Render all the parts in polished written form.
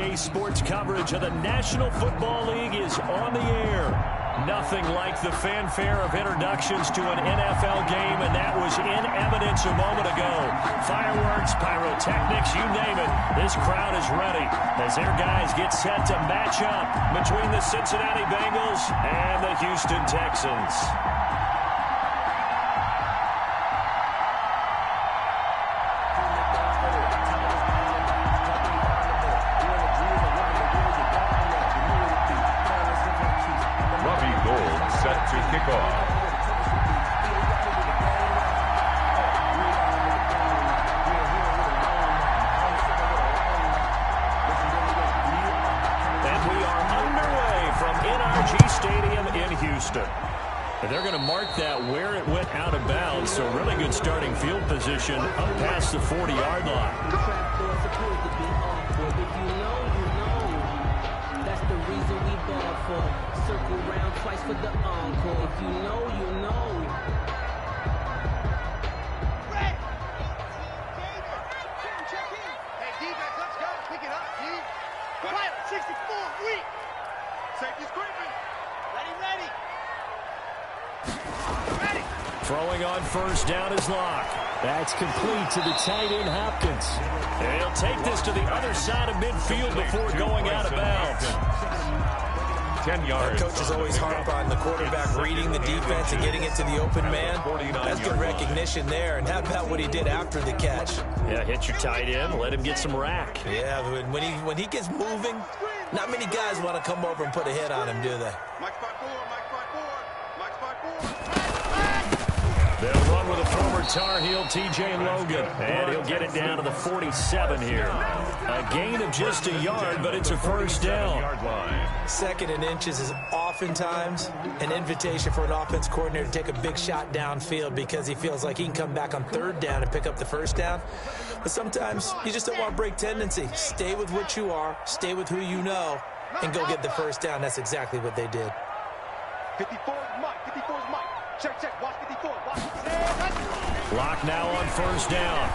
Today's sports coverage of the National Football League is on the air. Nothing like the fanfare of introductions to an NFL game, and that was in evidence a moment ago. Fireworks, pyrotechnics, you name it. This crowd is ready as their guys get set to match up between the Cincinnati Bengals and the Houston Texans. And they're going to mark that where it went out of bounds, so really good starting field position up past the 40-yard line. That's the reason we ball for. Circle round twice for the encore. If you know, you know. Hey, defense, let's go. Pick it up, D. Quiet, 64, weak. Safety's creeping. Ready. Throwing on first down is Locke. That's complete to the tight end, Hopkins. And he'll take this to the other side of midfield before going out of bounds. 10 yards. Our coaches always harp on the quarterback reading the defense and getting it to the open man. That's good recognition there. And how about what he did after the catch? Yeah, hit your tight end, let him get some rack. Yeah, when he gets moving, not many guys want to come over and put a hit on him, do they? They'll run with a former Tar Heel, TJ Logan, and he'll get it down to the 47 here. A gain of just a yard, but it's a first down. Second and inches is oftentimes an invitation for an offense coordinator to take a big shot downfield because he feels like he can come back on third down and pick up the first down. But sometimes you just don't want to break tendency. Stay with what you are, stay with who you know, and go get the first down. That's exactly what they did. 54 is Mike. 54 is Mike. Check. Watch 54. Watch. Lock now on first down.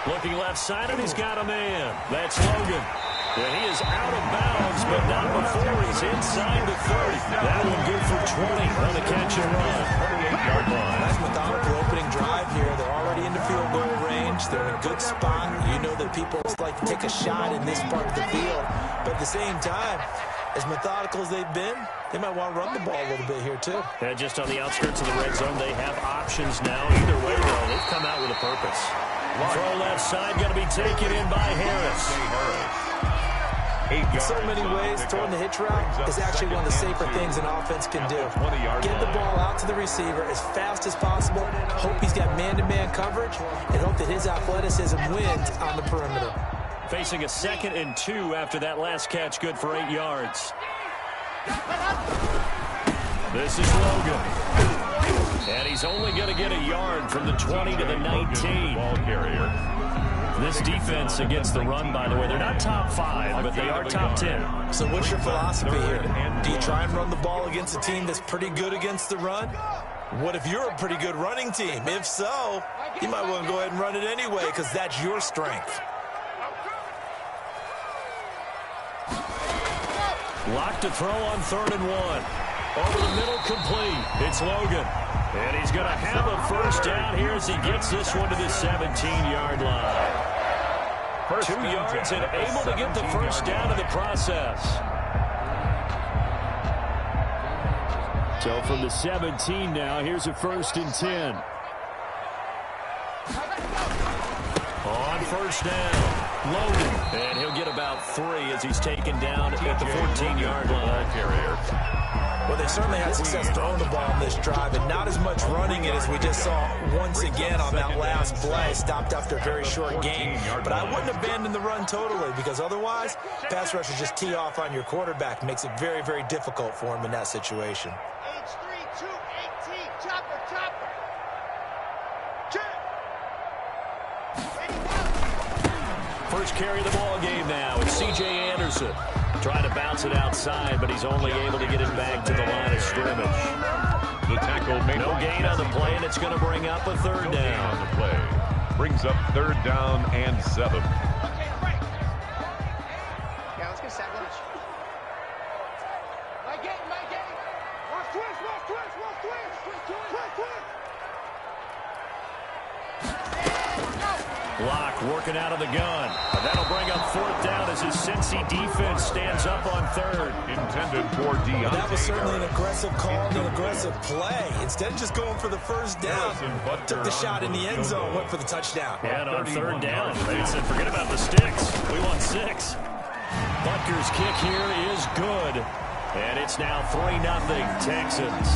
Looking left side, and he's got a man. That's Logan. And he is out of bounds, but not before he's inside the 30. That one good for 20 on the catch and run. 38-yard line. Nice methodical opening drive here. They're already into field goal range. They're in a good spot. You know that people like to take a shot in this part of the field. But at the same time, as methodical as they've been, they might want to run the ball a little bit here, too. Yeah, just on the outskirts of the red zone, they have options now. Either way, though, they've come out with a purpose. Throw left side, going to be taken in by Harris. In so many ways, throwing the hitch route is actually one of the safer things an offense can do. Get the ball out to the receiver as fast as possible, hope he's got man-to-man coverage, and hope that his athleticism wins on the perimeter. Facing a 2nd and 2 after that last catch, good for 8 yards. This is Logan. And he's only going to get a yard from the 20 to the 19. Ball carrier. This defense against the run, by the way, they're not top 5, but they are top 10. So what's your philosophy here? Do you try and run the ball against a team that's pretty good against the run? What if you're a pretty good running team? If so, you might want to go ahead and run it anyway because that's your strength. Lock to throw on 3rd and 1. Over the middle, complete. It's Logan. And he's going to have a first down here as he gets this one to the 17-yard line. 2 yards and able to get the first down in the process. So from the 17 now, here's a 1st and 10. On first down, Logan. And he'll get about 3 as he's taken down at the 14-yard line. Carrier. Well, they certainly had success throwing the ball on this drive, and not as much running it as we just saw once again on that last play. Stopped after a very short gain. But I wouldn't abandon the run totally, because otherwise, pass rushers just tee off on your quarterback. Makes it very, very difficult for him in that situation. H3, 218, chopper. First carry of the ball game now. It's C.J. Anderson. Trying to bounce it outside, but he's only able to get it back to the line of scrimmage. The tackle made no gain on the play, and it's going to bring up a 3rd down. On the play. Brings up 3rd down and 7. clock, working out of the gun. And that'll bring up fourth down as his Cincy defense stands up on third. Intended for Deontay. That was certainly an aggressive call and an aggressive play. Instead of just going for the first down, took the shot in the end zone, went for the touchdown. And on third down, they said, forget about the sticks. We want 6. Butker's kick here is good. And it's now 3-0 Texans.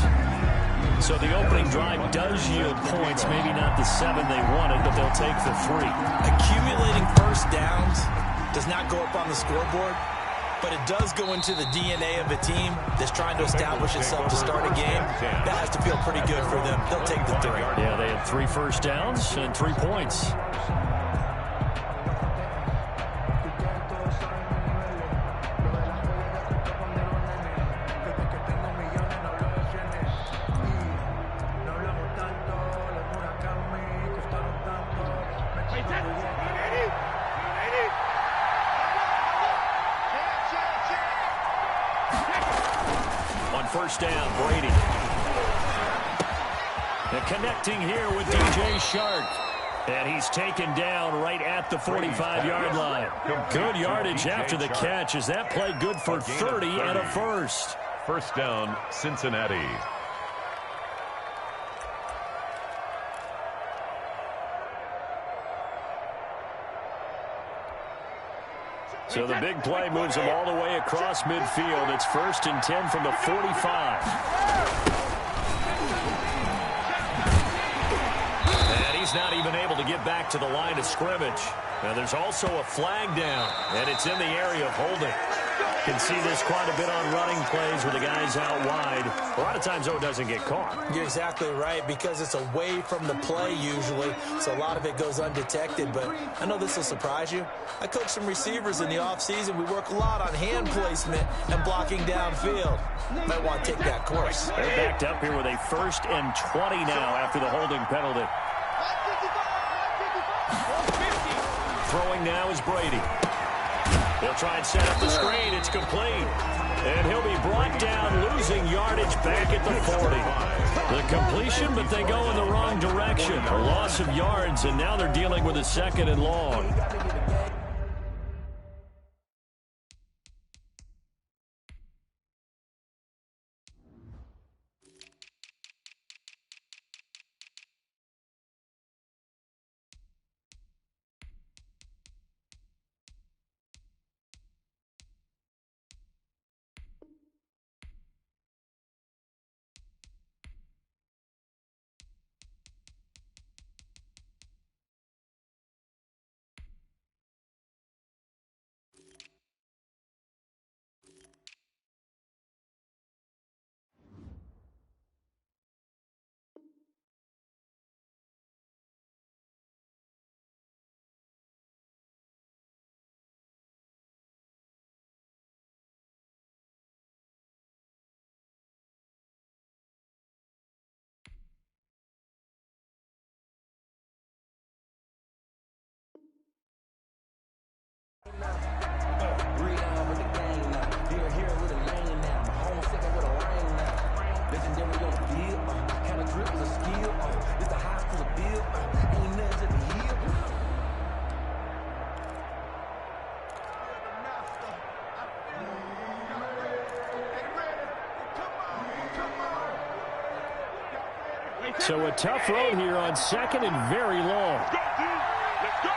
So the opening drive does yield points, maybe not the 7 they wanted, but they'll take the 3. Accumulating first downs does not go up on the scoreboard, but it does go into the DNA of a team that's trying to establish itself to start a game. That has to feel pretty good for them. They'll take the 3. Yeah, they had 3 first downs and 3 points. First down, Brady. And connecting here with DJ Shark. And he's taken down right at the 45-yard line. Good yardage after the catch. Is that play good for 30 and a first? First down, Cincinnati. So the big play moves them all the way across midfield. It's 1st and 10 from the 45. And he's not even able to get back to the line of scrimmage. Now there's also a flag down, and it's in the area of holding. Can see this quite a bit on running plays where the guy's out wide. A lot of times, though, it doesn't get caught. You're exactly right, because it's away from the play usually, so a lot of it goes undetected. But I know this will surprise you. I coach some receivers in the offseason. We work a lot on hand placement and blocking downfield. Might want to take that course. They're backed up here with a 1st and 20 now after the holding penalty. Throwing now is Brady. He'll try and set up the screen. It's complete. And he'll be brought down, losing yardage back at the 40. The completion, but they go in the wrong direction. A loss of yards, and now they're dealing with a 2nd and long. So a tough road here on 2nd and very long. Let's go.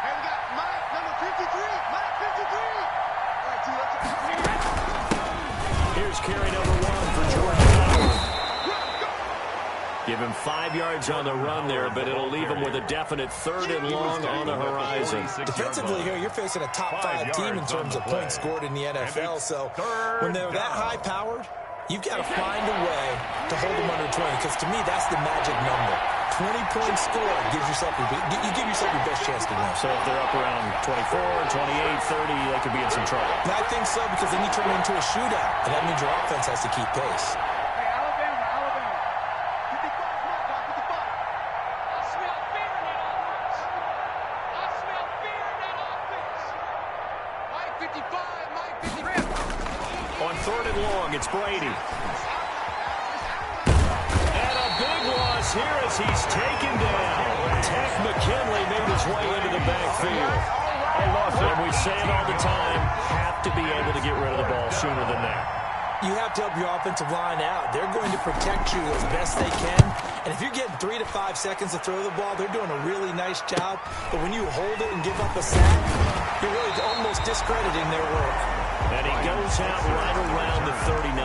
And we got Mike, number 53. Mike 53. All right, T, let's go. Here's carry number 1 for Jordan Howard. Give him 5 yards on the run there, but it'll leave him with a definite 3rd and long on the horizon. Defensively here, you're facing a top 5 team in terms of points scored in the NFL. So when they're that high-powered, you've got to find a way to hold them under 20, because to me, that's the magic number. 20-point score gives yourself you give yourself your best chance to win. So if they're up around 24, 28, 30, they could be in some trouble. And I think so, because then you turn it into a shootout, and that means your offense has to keep pace. Hey, Alabama. 55, come on, 55. I smell fear in that offense. I smell fear in that offense. Mike 55, Mike 53. On 3rd and long, it's Brady. And a big loss here as he's taken down. Tech McKinnon his way into the backfield. And we say it all the time, have to be able to get rid of the ball sooner than that. You have to help your offensive line out. They're going to protect you as best they can. And if you're getting 3 to 5 seconds to throw the ball, they're doing a really nice job. But when you hold it and give up a sack, you're really almost discrediting their work. And he goes out right around the 39.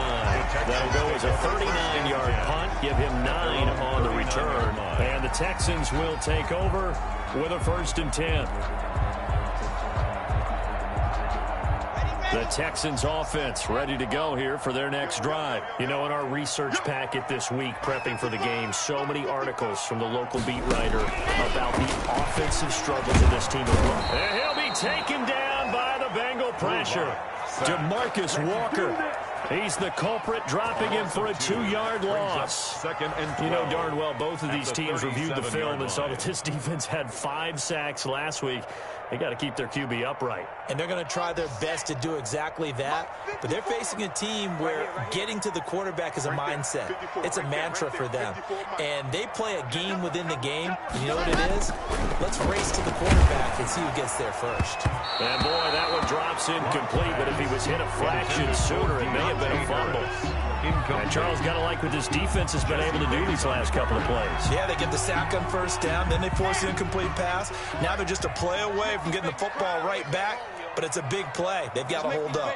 That'll go as a 39-yard punt, give him 9 on the return. And the Texans will take over with a 1st and 10. The Texans offense ready to go here for their next drive. You know, in our research packet this week, prepping for the game, so many articles from the local beat writer about the offensive struggles of this team. And he'll be taken down by the Bengal pressure. DeMarcus Walker. He's the culprit, dropping him for a 2-yard loss. You know darn well both of these teams reviewed the film and saw that this defense had 5 sacks last week. They got to keep their QB upright. And they're going to try their best to do exactly that. But they're facing a team where getting to the quarterback is a mindset. It's a mantra for them. And they play a game within the game. And you know what it is? Let's race to the quarterback and see who gets there first. And boy, that one drops incomplete. But if he was hit a fraction sooner, it may have been a fumble. And Charles, got to like what this defense has been able to do these last couple of plays. Yeah, they get the sack on 1st down, then they force the incomplete pass. Now they're just a play away from getting the football right back, but it's a big play. They've got to hold up.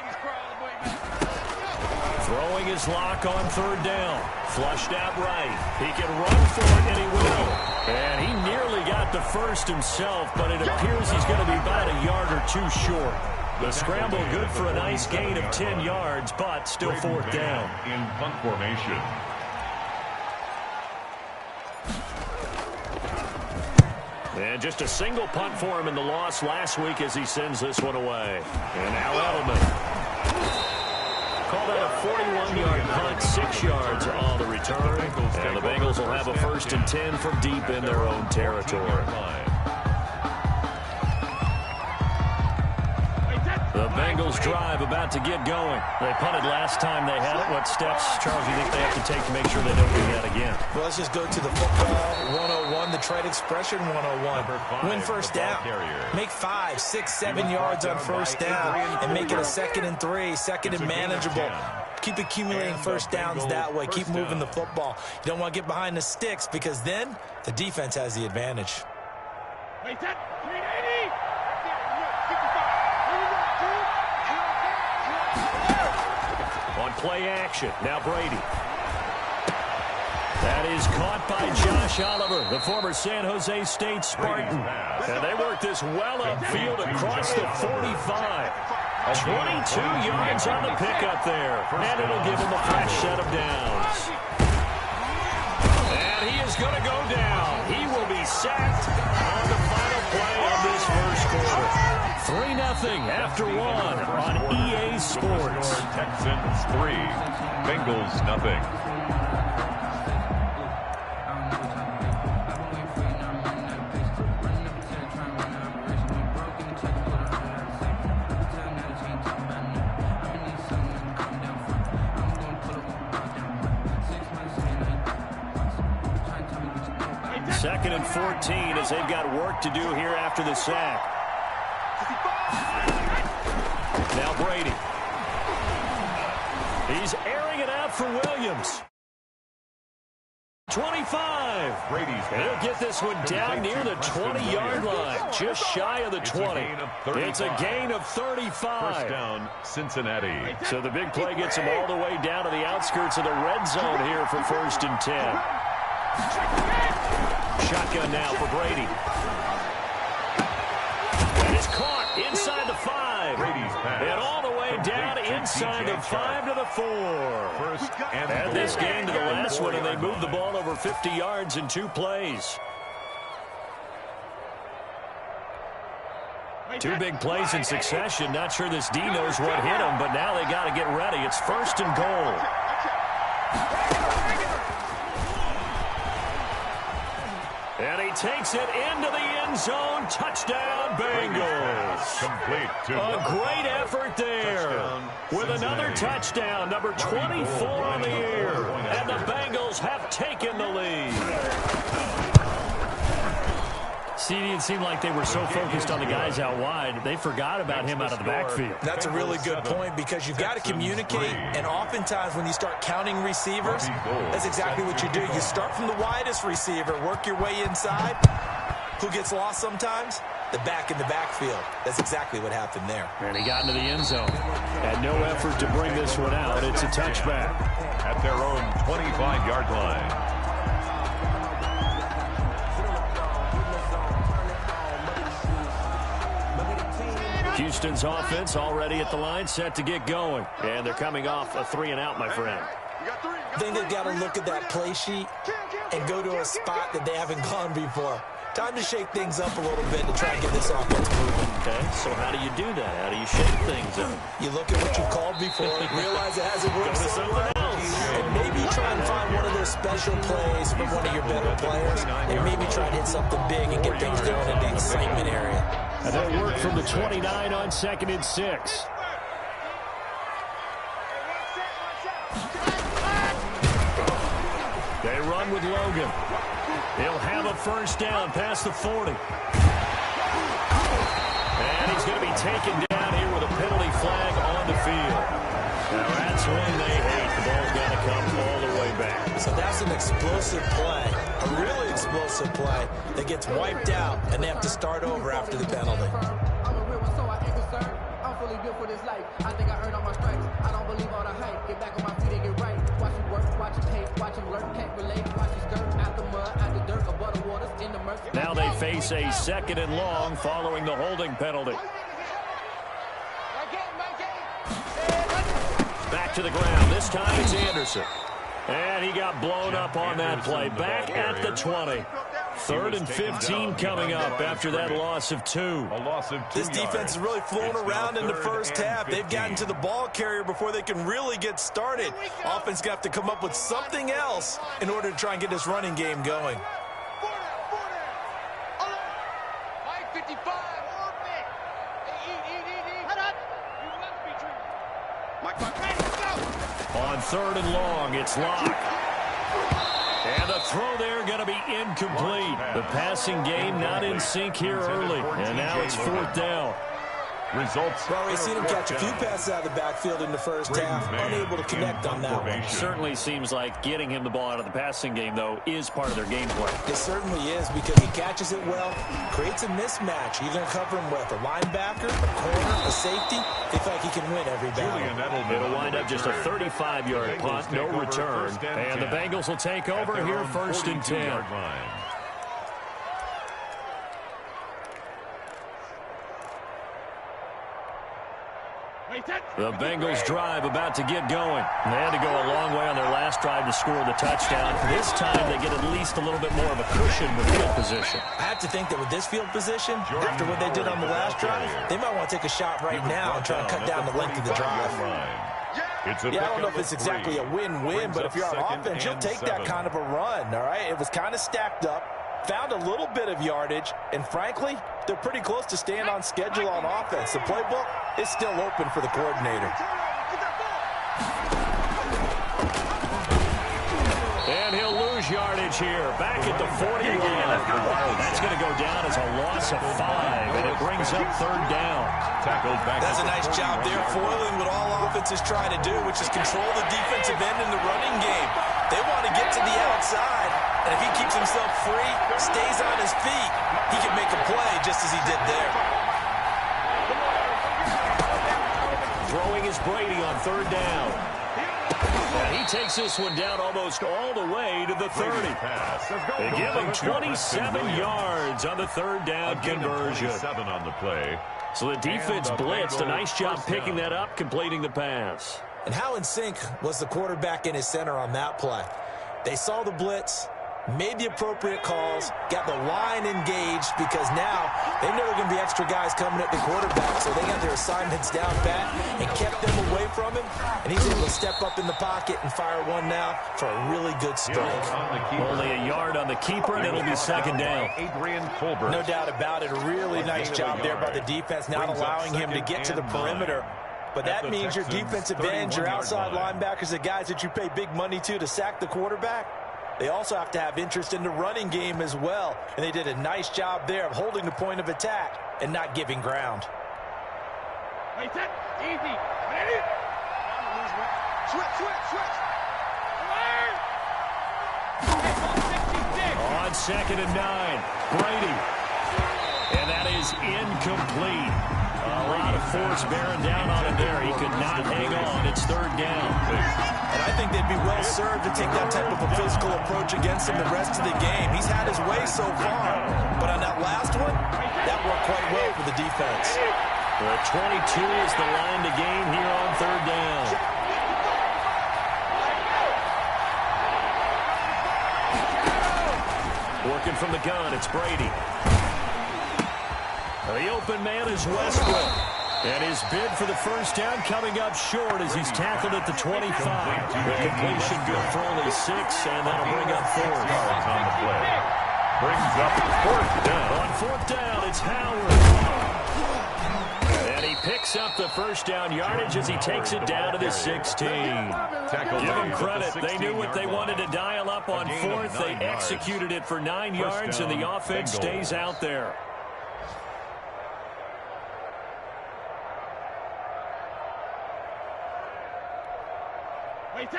Throwing his lock on 3rd down. Flushed out right. He can run for it, and he will. And he nearly got the first himself, but it appears he's going to be about a yard or 2 short. The scramble good for a nice gain of 10 yards, but still 4th down. In punt formation. And just a single punt for him in the loss last week as he sends this one away. And now Edelman. Call that a 41-yard punt, 6 yards on the return. And the Bengals will have a 1st and 10 from deep in their own territory. The Bengals drive about to get going. They punted last time they had it. What steps, Charles, do you think they have to take to make sure they don't do that again? Well, let's just go to the football 101, the trade expression 101. Win 1st down. Make 5, 6, 7 yards on 1st down and make it a 2nd and 3, 2nd and manageable. Keep accumulating 1st downs that way. Keep moving the football. You don't want to get behind the sticks because then the defense has the advantage. On play action, now Brady. That is caught by Josh Oliver, the former San Jose State Spartan. And they work this well upfield across the 45. 22 yards on the pickup there. And it'll give him a fresh set of downs. And he is going to go down. He will be sacked on the final play of this 1st quarter. 3-0 after 1 on EA Sports. Texans 3, Bengals nothing. Second and 14 as they've got work to do here after the sack. Now Brady. He's airing it out for Williams. 25. He'll get this one down near the 20-yard line, just shy of the 20. It's a gain of 35. 1st down, Cincinnati. So the big play gets him all the way down to the outskirts of the red zone here for 1st and 10. Shotgun now for Brady. And it's caught inside the 5. Brady's pass. And all the way down inside the 5 to the 4. 1st and Add this game to the last one, and they moved the ball over 50 yards in 2 plays. 2 big plays in succession. Not sure this D knows what hit him, but now they got to get ready. It's 1st and goal. And he takes it into the end zone. Touchdown, Bengals. Complete to a great effort there. With another touchdown, number 24 on the year. And the Bengals have taken the lead. CD, it seemed like they were so focused on the guys out wide, they forgot about him out of the backfield. That's a really good point because you've got to communicate, and oftentimes when you start counting receivers, that's exactly what you do. You start from the widest receiver, work your way inside. Who gets lost sometimes? The back in the backfield. That's exactly what happened there. And he got into the end zone. Had no effort to bring this one out. It's a touchback. At their own 25-yard line. Houston's offense already at the line, set to get going. And they're coming off a 3-and-out, my friend. I think they've got to look at that play sheet and go to a spot that they haven't gone before. Time to shake things up a little bit to try and get this offense moving. Okay, so how do you do that? How do you shake things up? You look at what you called before, realize it hasn't worked so well, and maybe try and find one of those special plays from one of your better players, and maybe try and hit something big and get things going in the excitement area. And they'll work from the 29 on 2nd and 6. They run with Logan. He'll have a first down past the 40. And he's going to be taken down here with a penalty flag on the field. Now that's when they hate. The ball's got to come all the way back. So that's an explosive play, a really explosive play that gets wiped out, and they have to start over after the penalty. I'm a real one, so I ain't concerned. I'm fully built for this life. I think I earned all my stripes. I don't believe all the hype. Get back on my feet and get right. Watch him work, watch him hate, watch him lurk, can't relate. Watch him skirt out the mud, out the dirt, above the waters, in the murk. Now they face a 2nd and long following the holding penalty. Back to the ground. This time it's Anderson. And he got blown up on that play. Back at the 20. 3rd and 15 coming up after that loss of 2. A loss of 2 This defense is really flown around in the first half. They've gotten to the ball carrier before they can really get started. Offense got to come up with something else in order to try and get this running game going. On 3rd and long, it's Locke. And the throw there going to be incomplete. The passing game not in sync here early. And now it's 4th down. Results. Well, we've seen him catch a few passes out of the backfield in the first half, unable to connect on that one. Certainly seems like getting him the ball out of the passing game, though, is part of their game plan. It certainly is because he catches it well, creates a mismatch. You're going to cover him with a linebacker, a corner, a safety. They feel like he can win every battle. It'll wind up just a 35-yard punt, no return. And the Bengals will take over here 1st and 10. The Bengals drive about to get going. They had to go a long way on their last drive to score the touchdown. This time they get at least a little bit more of a cushion with field position. I have to think that with this field position, after what they did on the last drive, they might want to take a shot right now and try and cut down the length of the drive. Yeah, I don't know if it's exactly a win-win, but if you're on offense, you'll take that kind of a run, all right? It was kind of stacked up, found a little bit of yardage, and frankly, they're pretty close to staying on schedule on offense. The playbook is still open for the coordinator. And he'll lose yardage here. Back at the 41. That's going to go down as a loss of 5, and it brings up 3rd down. That's a nice job there, foiling what all offenses try to do, which is control the defensive end in the running game. They want to get to the outside, and if he keeps himself free, stays on his feet, he can make a play just as he did there. Throwing is Brady on 3rd down. And he takes this one down almost all the way to the 30. They give him 27 yards on the 3rd down conversion. 7 on the play. So the defense blitzed. A nice job picking that up, completing the pass. And how in sync was the quarterback and his center on that play? They saw the blitz, made the appropriate calls, got the line engaged because now they know there are going to be extra guys coming at the quarterback, so they got their assignments down pat and kept them away from him, and he's able to step up in the pocket and fire one now for a really good strike. Only a yard on the keeper, and it'll be 2nd down. No doubt about it. A really nice job there by the defense, not allowing him to get to the perimeter. But that means your defensive ends, your outside linebackers, the guys that you pay big money to sack the quarterback, they also have to have interest in the running game as well. And they did a nice job there of holding the point of attack and not giving ground. Wait, that easy. Ready? Switch. On 2nd and 9, Brady. And that is incomplete. A lot of force bearing down on him there. He could not hang on. It's 3rd down. And I think they'd be well served to take that type of a physical approach against him the rest of the game. He's had his way so far. But on that last one, that worked quite well for the defense. The 22 is the line to gain here on 3rd down. Working from the gun, it's Brady. The open man is Westbrook. And his bid for the 1st down coming up short as he's tackled at the 25. The completion good for only 6, and that'll bring up 4th. Yards on the play. Brings up 4th down. On 4th down, it's Howard. And he picks up the 1st down yardage as he takes it down to the 16. Give them credit. They knew what they wanted to dial up on 4th. They executed it for 9 yards, and the offense stays out there.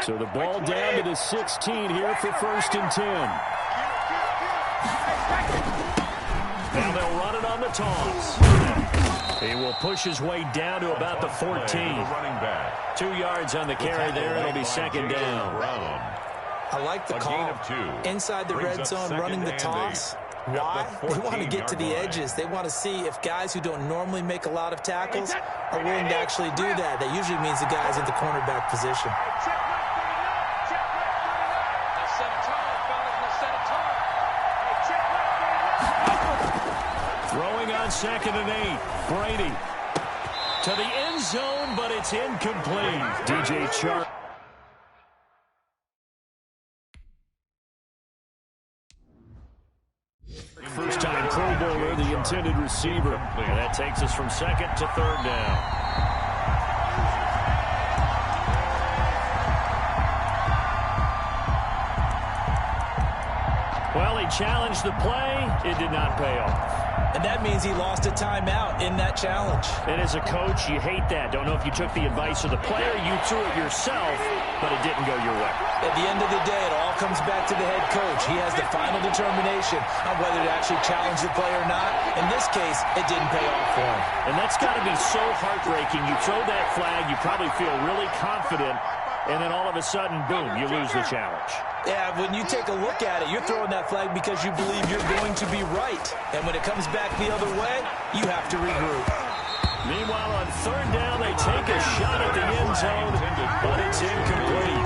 So the ball down to the 16 here for 1st and 10. Now they'll run it on the toss. He will push his way down to about the 14. 2 yards on the carry there. It'll be 2nd down. I like the call. Inside the red zone, running the toss. Why? They want to get to the edges. They want to see if guys who don't normally make a lot of tackles are willing to actually do that. That usually means the guy's in the cornerback position. Throwing on 2nd and 8. Brady to the end zone, but it's incomplete. DJ Chark. First-time Pro Bowler, the intended receiver. And that takes us from 2nd to 3rd down. Well, he challenged the play. It did not pay off. And that means he lost a timeout in that challenge. And as a coach, you hate that. Don't know if you took the advice of the player, you threw it yourself, but it didn't go your way. At the end of the day, it all comes back to the head coach. He has the final determination on whether to actually challenge the play or not. In this case, it didn't pay off for him. And that's got to be so heartbreaking. You throw that flag, you probably feel really confident, and then all of a sudden, boom, you lose the challenge. Yeah, when you take a look at it, you're throwing that flag because you believe you're going to be right. And when it comes back the other way, you have to regroup. Meanwhile, on 3rd down, they take a shot at the end zone, but it's incomplete.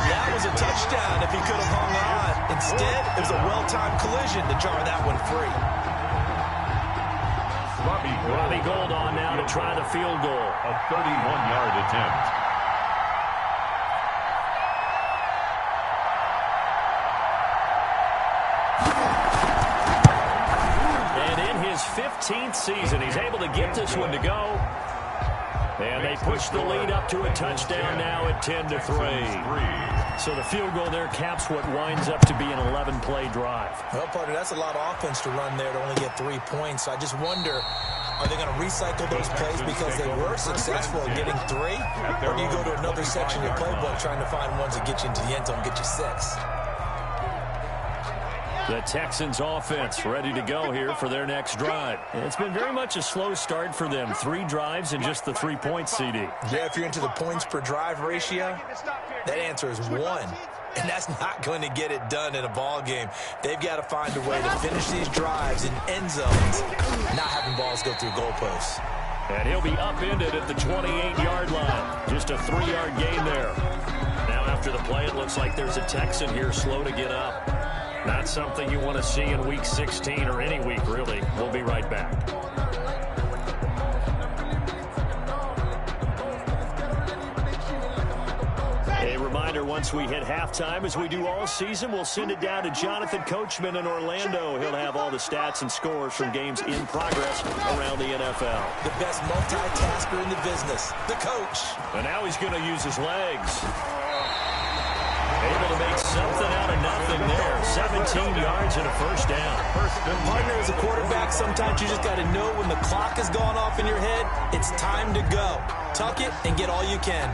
That was a touchdown if he could have hung on. Instead, it was a well-timed collision to jar that one free. Robbie Gould on now to try the field goal. A 31-yard attempt. And in his 15th season, he's able to get this one to go. And they push the lead up to a touchdown now at 10-3. So the field goal there caps what winds up to be an 11-play drive. Well, partner, that's a lot of offense to run there to only get 3 points. So I just wonder, are they going to recycle those plays because they were successful at getting 3? Or do you go to another section of your playbook trying to find ones that get you into the end zone and get you 6? The Texans offense ready to go here for their next drive. It's been very much a slow start for them. 3 drives and just the 3-point CD. Yeah, if you're into the points per drive ratio, that answer is 1. And that's not going to get it done in a ball game. They've got to find a way to finish these drives in end zones, not having balls go through goalposts. And he'll be upended at the 28-yard line. Just a 3-yard gain there. Now after the play, it looks like there's a Texan here slow to get up. Not something you want to see in Week 16 or any week, really. We'll be right back. A reminder, once we hit halftime, as we do all season, we'll send it down to Jonathan Coachman in Orlando. He'll have all the stats and scores from games in progress around the NFL. The best multitasker in the business, the coach. And now he's going to use his legs. Able to make something out of nothing there. 17 yards and a first down. Partner, as a quarterback, sometimes you just got to know when the clock has gone off in your head, it's time to go. Tuck it and get all you can.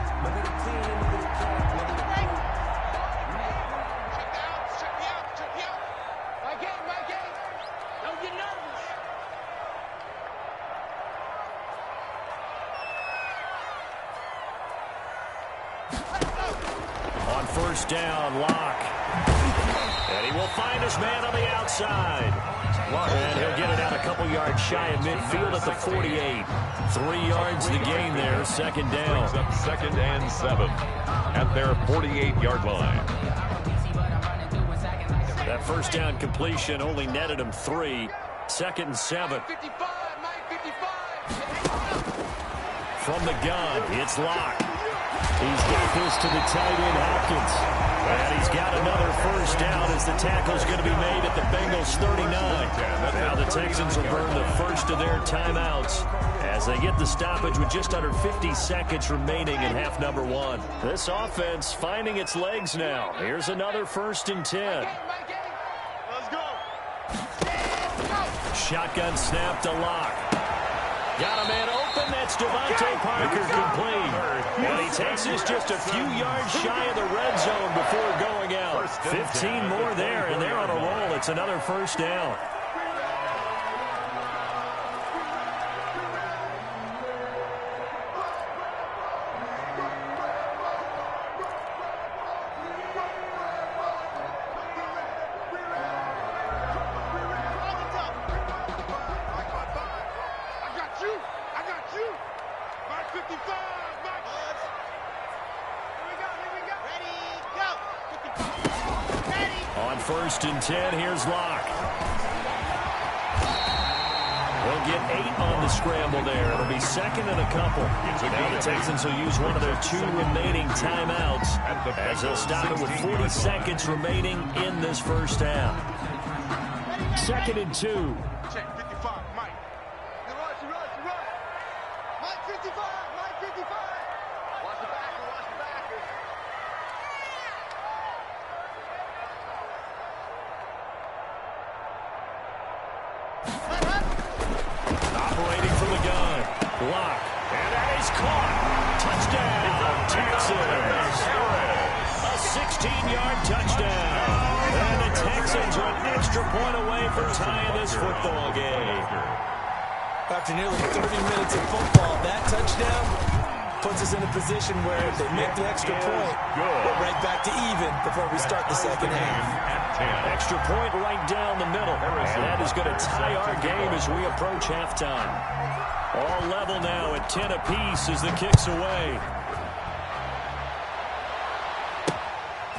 On first down, Locke. And he will find his man on the outside. And he'll get it out a couple yards shy of midfield at the 48. 3 yards the gain there, second down. Brings up 2nd and 7 at their 48-yard line. That first down completion only netted him 3. 2nd and 7. 55, Mike 55. From the gun, it's Locke. He's got this to the tight end, Hopkins. And he's got another first down as the tackle's going to be made at the Bengals 39. Now the Texans will burn the first of their timeouts as they get the stoppage with just under 50 seconds remaining in half number 1. This offense finding its legs now. Here's another 1st and 10. Let's go. Shotgun snap to Locke. Got a man open. That's Devontae Parker complete. And he takes us just a few yards shy of the red zone before going out. 15 more there, and they're on a roll. It's another first down. On 1st and 10, here's Locke. He'll get 8 on the scramble there. It'll be 2nd and a couple. Now the Texans will use one of their 2 remaining timeouts as they'll stop it with 40 seconds remaining in this first half. 2nd and 2. Check 55, Mike. Rush. Mike 55, Mike 55. Watch the backer, watch the backer. Operating from the gun. Locke. And that is caught. Touchdown, Texans. A 16-yard touchdown. And the Texans are an extra point away from tying this football game. After nearly 30 minutes of football, that touchdown puts us in a position where if they make the extra point, we're right back to even before we start the second half. Extra point right down the middle. And that is going to tie our game as we approach halftime. All level now at 10 apiece as the kick's away.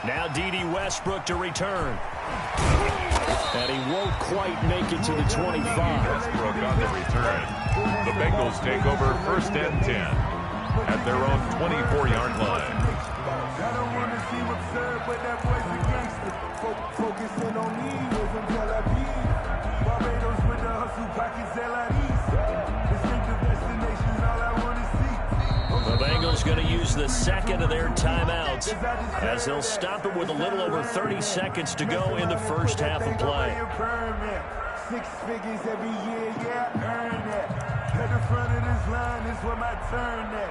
Now D.D. Westbrook to return. And he won't quite make it to the 25. Westbrook on the return. The Bengals take over 1st and 10 at their own 24-yard line. I don't want to seem absurd, but that boy's a gangster. Focusing on me wasn't Tel Aviv. Barbados with the hustle pockets, LIDs. Distinctive destinations, all I want to see. The Bengals going to use the 2nd of their timeouts as they'll stop it with a little over 30 seconds to go in the first half of play. 6 figures every year, yeah, I earn that. At the front of this line is where my turn at.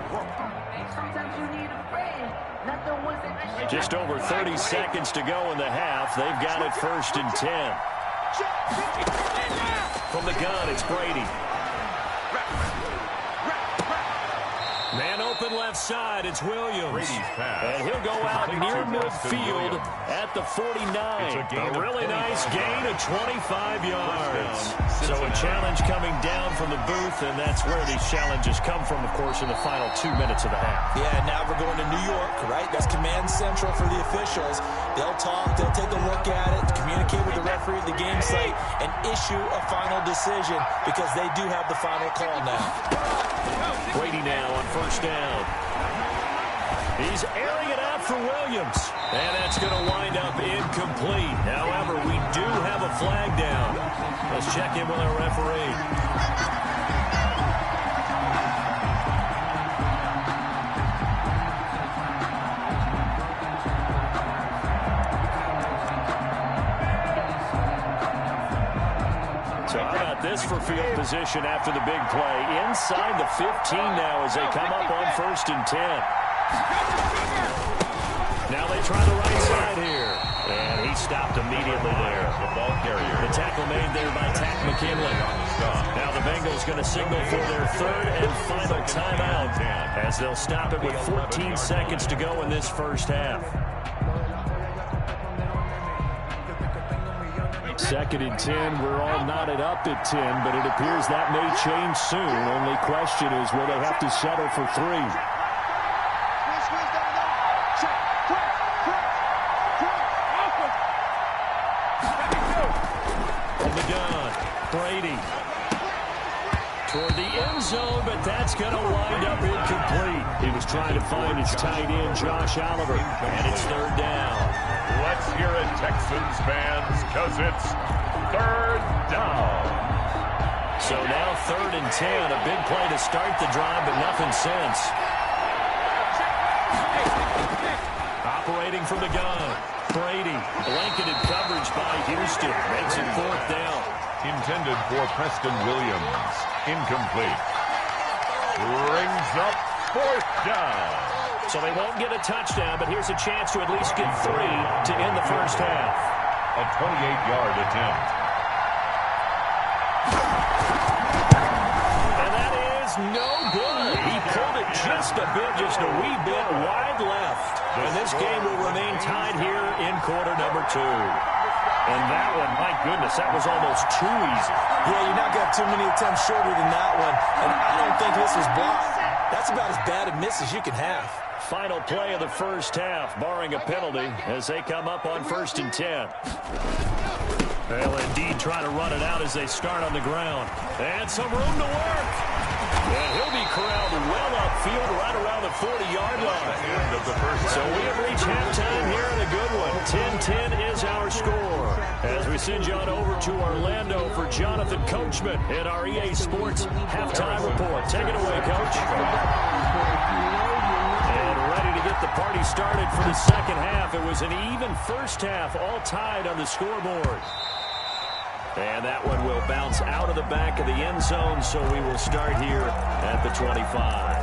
Sometimes you need a friend, not the ones that Just over 30 seconds to go in the half. They've got it 1st and 10. From the gun, it's Brady. Man open left side, it's Williams. And he'll go out near midfield at the 49. A really nice gain of 25 yards. So a challenge coming down from the booth, and that's where these challenges come from, of course, in the final 2 minutes of the half. Yeah, now we're going to New York, right? That's command central for the officials. They'll talk, they'll take a look at it, communicate with the referee at the game site, and issue a final decision because they do have the final call now. Brady now on first down. He's airing it out for Williams. And that's going to wind up incomplete. However, we do have a flag down. Let's check in with our referee. position after the big play. Inside the 15 now as they come up on 1st and 10. Now they try the right side here. And he stopped immediately there. The ball carrier. The tackle made there by Tack McKinley. Now the Bengals going to signal for their 3rd and final timeout as they'll stop it with 14 seconds to go in this first half. 2nd and 10. We're all knotted up at 10, but it appears that may change soon. Only question is, will they have to settle for 3? Brady toward the end zone, but that's going to wind up incomplete. He was trying to find his tight end, Josh Oliver, and it's 3rd down. Let's hear it, Texans fans, because it's 3rd down. So now 3rd and 10, a big play to start the drive, but nothing since. Operating from the gun, Brady, blanketed coverage by Houston, makes it 4th down. Intended for Preston Williams. Incomplete. Brings up 4th down. So they won't get a touchdown, but here's a chance to at least get 3 to end the first half. A 28-yard attempt. And that is no good. He pulled it just a wee bit wide left. And this game will remain tied here in quarter number 2. And that one, my goodness, that was almost too easy. Yeah, you not got too many attempts shorter than that one. And I don't think this was blocked. That's about as bad a miss as you can have. Final play of the first half, barring a penalty, as they come up on 1st and 10. They'll indeed try to run it out as they start on the ground. And some room to work. And he'll be corralled well upfield right around the 40-yard line. End of the first. So we have reached halftime here in a good one. 10-10 is our score. As we send you on over to Orlando for Jonathan Coachman in our EA Sports halftime report. Take it away, Coach. And ready to get the party started for the second half. It was an even first half, all tied on the scoreboard. And that one will bounce out of the back of the end zone, so we will start here at the 25.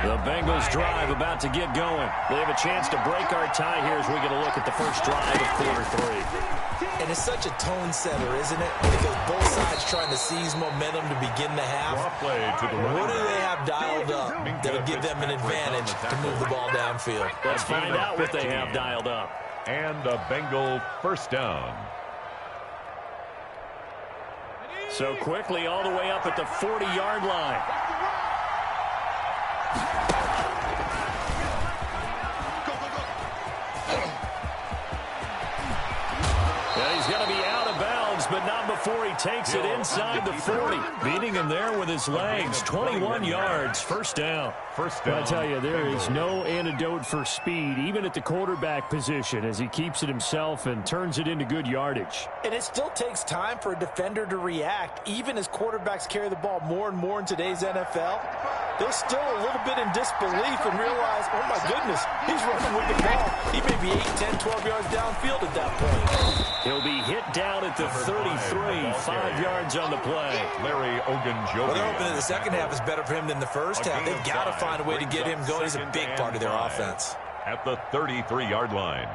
The Bengals drive about to get going. They have a chance to break our tie here as we get a look at the first drive of quarter 3. And it's such a tone setter, isn't it? Because both sides trying to seize momentum to begin the half. Play to the what do they have dialed up that'll give them an advantage to move the ball downfield? Let's find out what they have dialed up. And a Bengal first down. So quickly all the way up at the 40-yard line. He's going to be out of bounds, but not before he takes it inside the 40. Beating him there with his legs. 21 yards, first down. First down. I tell you, there is no antidote for speed, even at the quarterback position, as he keeps it himself and turns it into good yardage. And it still takes time for a defender to react. Even as quarterbacks carry the ball more and more in today's NFL, they're still a little bit in disbelief and realize, oh my goodness, he's running with the ball. He may be 8, 10, 12 yards downfield at that point. He'll be hit down at the 33, 5 yards on the play. Larry Ogunjobi. Well, they're hoping that the second half is better for him than the first half. They've got to find a way to get him going. He's a big part of their offense. At the 33-yard line.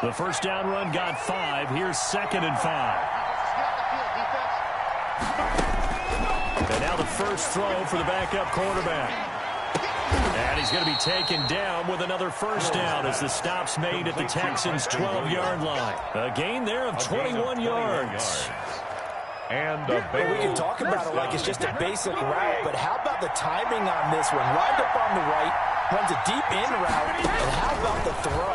The first down run got 5. Here's 2nd and 5. And now the first throw for the backup quarterback. And he's going to be taken down with another first down as the stop's made at the Texans' 12-yard line. A gain there of 21 yards. And we can talk about it like it's just a basic route, but how about the timing on this one? Lined up on the right, runs a deep in route, and how about the throw?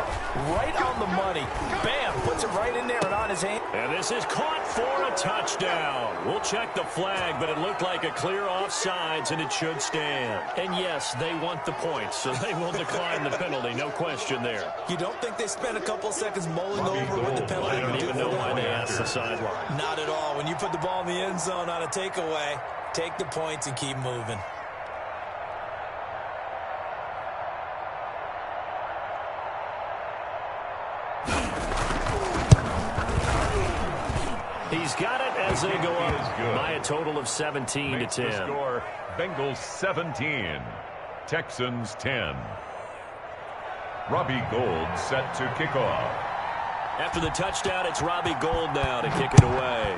Right on the money. Bam, puts it right in there and on his hand. And this is caught for a touchdown. We'll check the flag, but it looked like a clear offsides, and it should stand. And yes, they want the points, so they will decline the penalty. No question there. You don't think they spent a couple of seconds mulling over with the penalty? I don't even know why they asked the sideline. Not at all. When you put the ball in the end zone on a takeaway, take the points and keep moving. He's got it as they go up by a total of 17 to 10. The score, Bengals 17, Texans 10. Robbie Gould set to kick off. After the touchdown, it's Robbie Gould now to kick it away.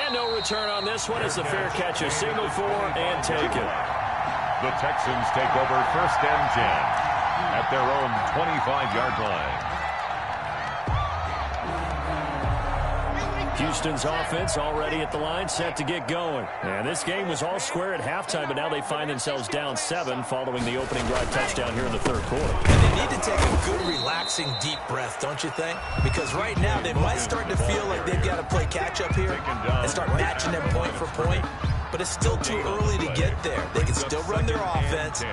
And no return on this one. It's a fair catch, a signal for and taken. The Texans take over 1st and 10 at their own 25-yard line. Houston's offense already at the line, set to get going. And this game was all square at halftime, but now they find themselves down 7 following the opening drive touchdown here in the 3rd quarter. And they need to take a good, relaxing, deep breath, don't you think? Because right now they might start to feel like they've got to play catch-up here and start matching them point for point. But it's still too early to get there. They can still run their offense.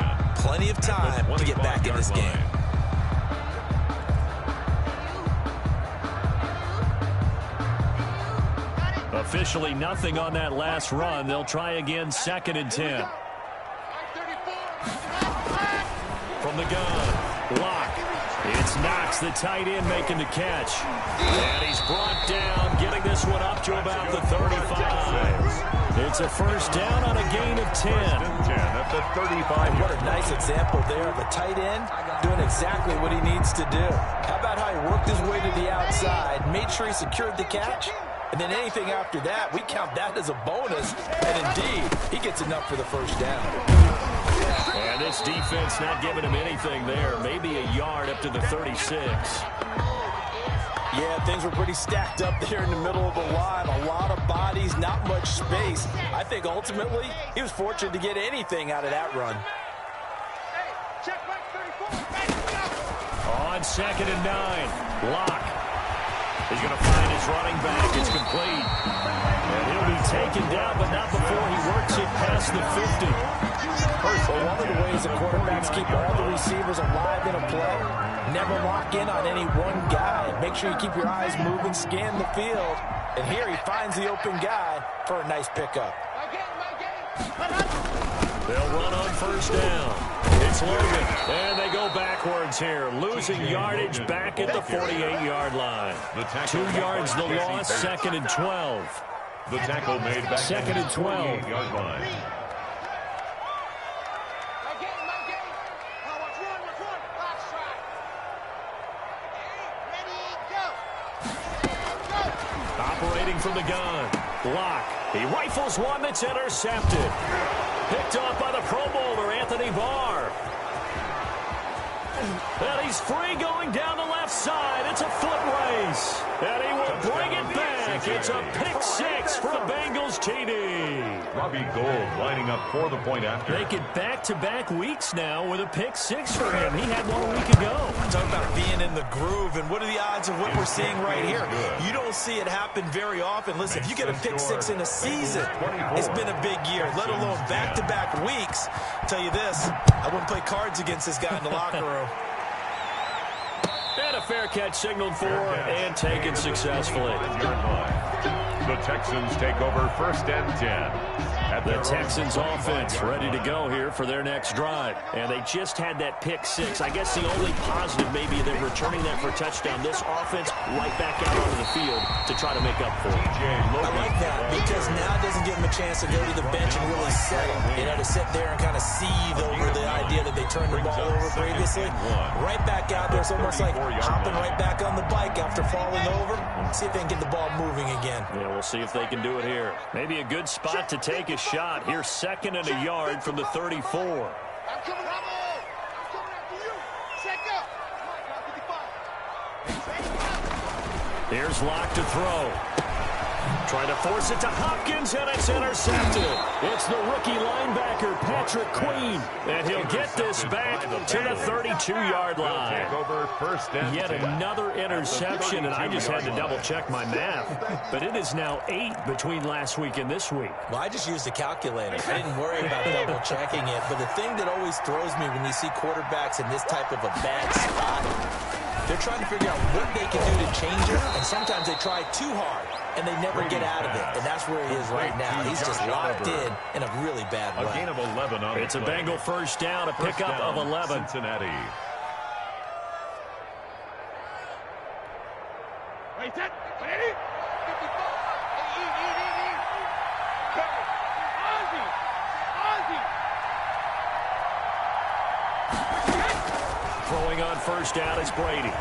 Plenty of time to get back in this game. Officially nothing on that last run. They'll try again, 2nd and 10. From the gun, Locke. It's Knox, the tight end, making the catch. And he's brought down, getting this one up to about the 35. It's a 1st down on a gain of 10. At the 35. What a nice example there of a tight end doing exactly what he needs to do. How about how he worked his way to the outside, made sure he secured the catch? And then anything after that, we count that as a bonus. And indeed, he gets enough for the 1st down. And this defense not giving him anything there. Maybe a yard up to the 36. Yeah, things were pretty stacked up there in the middle of the line. A lot of bodies, not much space. I think ultimately, he was fortunate to get anything out of that run. On 2nd and 9, Locke. He's going to find his running back. It's complete. And he'll be taken down, but not before he works it past the 50. Well, one of the ways the quarterbacks keep all the receivers alive in a play, never lock in on any one guy. Make sure you keep your eyes moving, scan the field. And here he finds the open guy for a nice pickup. They'll run on 1st down. It's Logan, and they go backwards here, losing yardage back at the 48-yard line. 2 yards the loss, 2nd and 12. The tackle made back 2nd and 12. 48-yard line. Operating from the gun, Locke. He rifles one that's intercepted. Picked off by the Pro Bowler, Anthony Barr. And he's free going down the left side. It's a foot race. And he will bring it back. It's a pick 6 for the Bengals TD. Robbie Gould lining up for the point after. Make it back-to-back weeks now with a pick 6 for him. He had one a week ago. Talk about being in the groove, and what are the odds of what we're seeing right here? You don't see it happen very often. Listen, if you get a pick 6 in a season, it's been a big year, let alone back-to-back weeks. I'll tell you this, I wouldn't play cards against this guy in the locker room. And a fair catch signaled for and taken successfully. The Texans take over 1st and 10. The Texans offense ready to go here for their next drive. And they just had that pick 6. I guess the only positive maybe they're returning that for a touchdown. This offense right back out onto the field to try to make up for it. I like that because now it doesn't give them a chance to go to the bench and really settle. You know, to sit there and kind of seethe over the idea that they turned the ball over previously. Right back out there. It's almost like hopping right back on the bike after falling over. See if they can get the ball moving again. Yeah, we'll see if they can do it here. Maybe a good spot to take a shot. Here's 2nd and a yard from the 34. I'm coming after you. Check up. Here's Locke to throw. Trying to force it to Hopkins, and it's intercepted. It's the rookie linebacker, Patrick Queen, and he'll get this back to the 32-yard line. Yet another interception, and I just had to double-check my math. But it is now 8 between last week and this week. Well, I just used a calculator. I didn't worry about double-checking it. But the thing that always throws me when you see quarterbacks in this type of a bad spot, they're trying to figure out what they can do to change it, and sometimes they try too hard, and they never get out of it. And that's where he is right now. He's just locked in a really bad way. A gain of 11 on It's a Bengal first down, a pickup of 11. Cincinnati. Wait, that. Ready? 55. Throwing on first down is Brady.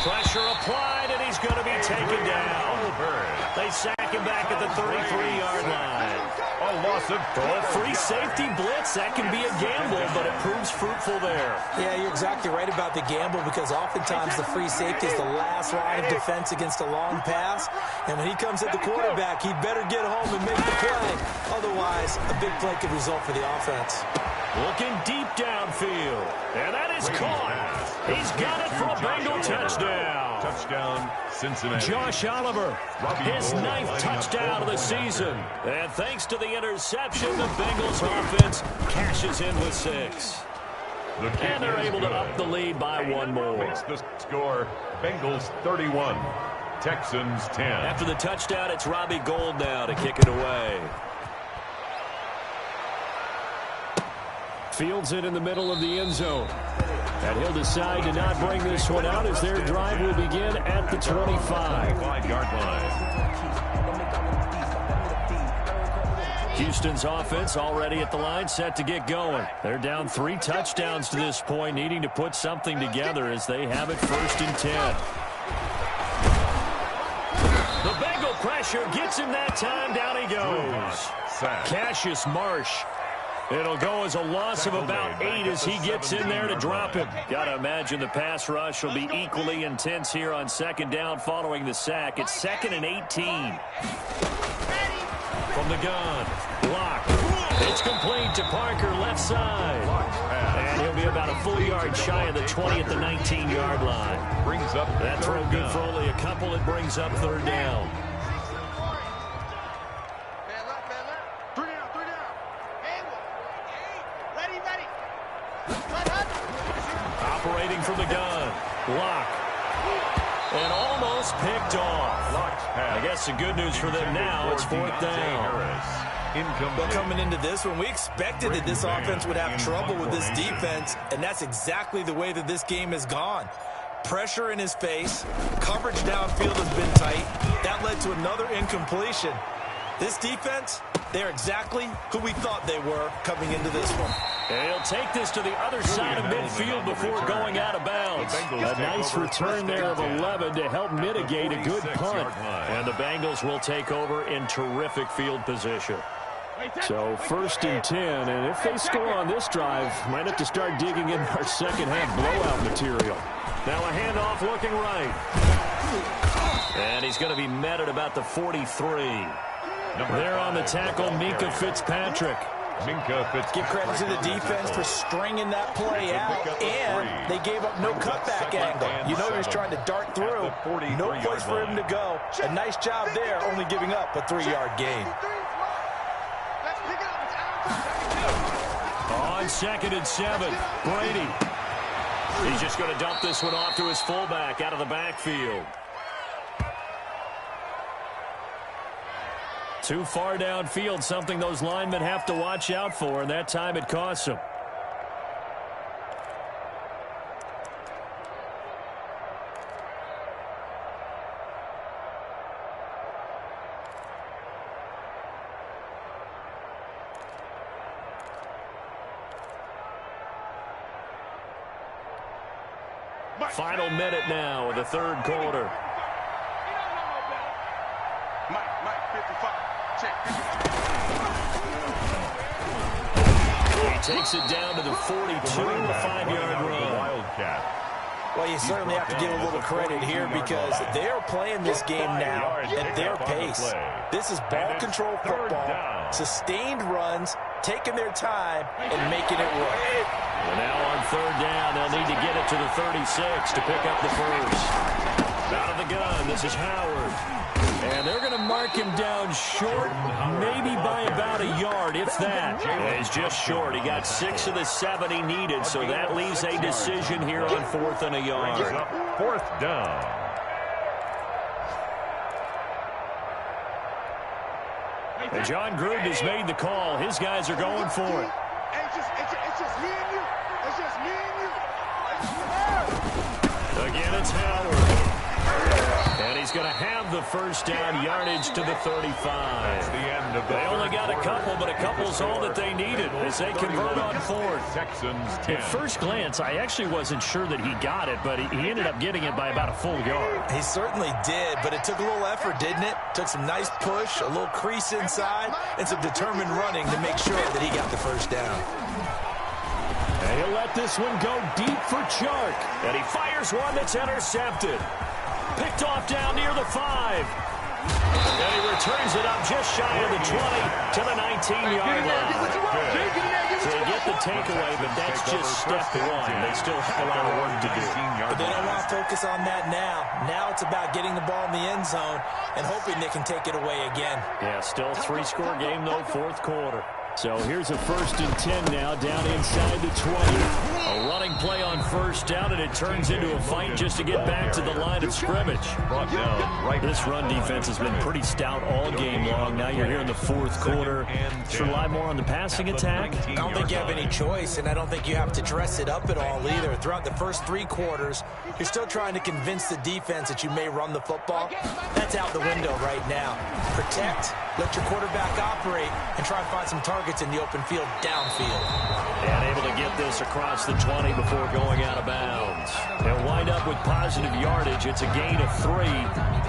Pressure applied, and he's going to be taken down. They sack him back at the 33-yard line. A loss of free safety blitz. That can be a gamble, but it proves fruitful there. Yeah, you're exactly right about the gamble, because oftentimes the free safety is the last line of defense against a long pass. And when he comes at the quarterback, he better get home and make the play. Otherwise, a big play could result for the offense. Looking deep downfield. And that is caught. He's got it for a Bengal touchdown. Touchdown, Cincinnati. Josh Oliver, his 9th touchdown of the season. And thanks to the interception, the Bengals offense cashes in with 6. And they're able to up the lead by 1 more. Makes the score, Bengals 31, Texans 10. After the touchdown, it's Robbie Gould now to kick it away. Fields it in the middle of the end zone. And he'll decide to not bring this one out as their drive will begin at the 25-yard line. Houston's offense already at the line, set to get going. They're down 3 touchdowns to this point, needing to put something together as they have it 1st and 10. The Bengal pressure gets him that time. Down he goes. Cassius Marsh. It'll go as a loss of about 8 as he gets in there to drop him. Got to imagine the pass rush will be equally intense here on 2nd down following the sack. It's 2nd and 18. From the gun, block. It's complete to Parker, left side. And he'll be about a full yard shy of the 20 at the 19-yard line. Brings up that throw good for only a couple. It brings up 3rd down. Operating from the gun. Block. And almost picked off. I guess the good news for them now, it's 4th down. Well, coming into this one, we expected that this offense would have trouble with this defense, and that's exactly the way that this game has gone. Pressure in his face. Coverage downfield has been tight. That led to another incompletion. This defense, they're exactly who we thought they were coming into this one. And he'll take this to the other side of midfield before going out of bounds. A nice return there of 11 to help mitigate a good punt. And the Bengals will take over in terrific field position. So 1st and 10, and if they score on this drive, might have to start digging in our second-half blowout material. Now a handoff looking right. And he's going to be met at about the 43. There on the tackle, Minkah Fitzpatrick. Give credit to the defense for stringing that play out, and they gave up no cutback angle. You know he was trying to dart through. No place for him to go. A nice job there, only giving up a 3-yard gain. On 2nd and 7, Brady. He's just going to dump this one off to his fullback out of the backfield. Too far downfield, something those linemen have to watch out for, and that time it costs them. Final minute now of the 3rd quarter. Mike, 55. Check. He takes it down to the 42, a 5-yard run. Wildcat. Well, you certainly have to give a little credit here because they are playing this game now at their pace. This is ball control football, sustained runs, taking their time, and making it work. And now on third down, they'll need to get it to the 36 to pick up the first. Out of the gun, this is Howard. And they're going to mark him down short, maybe by about a yard, if that. Yeah, he's just short. He got 6 of the 7 he needed, so that leaves a decision here on 4th and a yard. 4th down. And John Gruden has made the call. His guys are going for it. It's just me and you. It's just me and you. Again, it's Howard. And he's going to have the first down, yardage to the 35. That's the end of the They only got a couple, but a couple's all that they needed as they convert on 4th. Texans 10. At first glance, I actually wasn't sure that he got it, but he ended up getting it by about a full yard. He certainly did, but it took a little effort, didn't it? Took some nice push, a little crease inside, and some determined running to make sure that he got the first down. And he'll let this one go deep for Chark. And he fires one that's intercepted. Picked off down near the 5. And he returns it up just shy of the 20 to the 19-yard line. So they get the takeaway, but that's just step 1. They still have a lot of work to do. But they don't want to focus on that now. Now it's about getting the ball in the end zone and hoping they can take it away again. Yeah, still a 3-score game, though, 4th quarter. So here's a 1st and 10 now, down inside the 20. A running play on 1st down, and it turns into a fight just to get back to the line of scrimmage. This run defense has been pretty stout all game long. Now you're here in the 4th quarter. Should rely more on the passing attack? I don't think you have any choice, and I don't think you have to dress it up at all either. Throughout the first 3 quarters, you're still trying to convince the defense that you may run the football. That's out the window right now. Protect, let your quarterback operate, and try to find some targets in the open field downfield. And able to get this across the 20 before going out of bounds. They'll wind up with positive yardage. It's a gain of 3,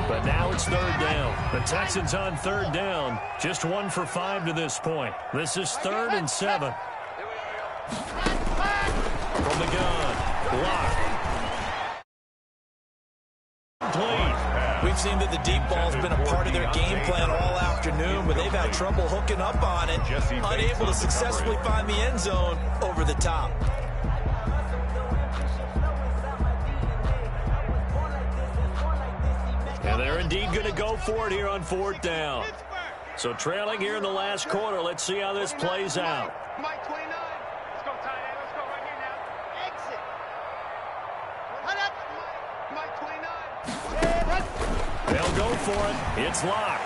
but now it's 3rd down. The Texans on 3rd down, just 1 for 5 to this point. This is 3rd and 7. From the gun, block. We've seen that the deep ball's been a part of their game plan all afternoon, but they've had trouble hooking up on it, unable to successfully find the end zone over the top. And they're indeed going to go for it here on 4th down. So trailing here in the last quarter, let's see how this plays out. Mike 29. Let's go, Ty. Let's go right here now. Exit. What up, Mike 29? They'll go for it. It's Locke.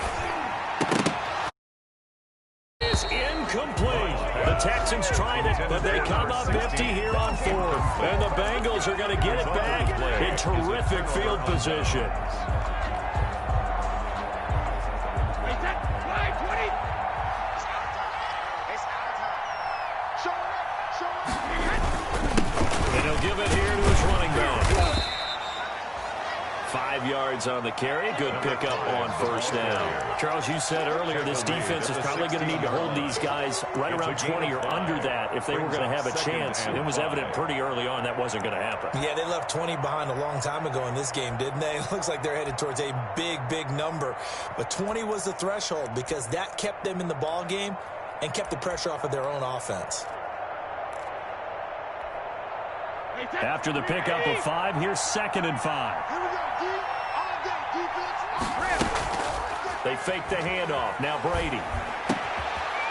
Is incomplete. The Texans tried it, but they come up empty here on 4th. And the Bengals are going to get it back in terrific field position. And he'll give it here to his running back. 5 yards on the carry. Good pickup on 1st down. Charles, you said earlier this defense is probably going to need to hold these guys right around 20 or under that if they were going to have a chance. It was evident pretty early on that wasn't going to happen. Yeah, they left 20 behind a long time ago in this game, didn't they? It looks like they're headed towards a big, big number. But 20 was the threshold because that kept them in the ball game and kept the pressure off of their own offense. After the pickup of 5, here's 2nd and 5. They fake the handoff. Now Brady.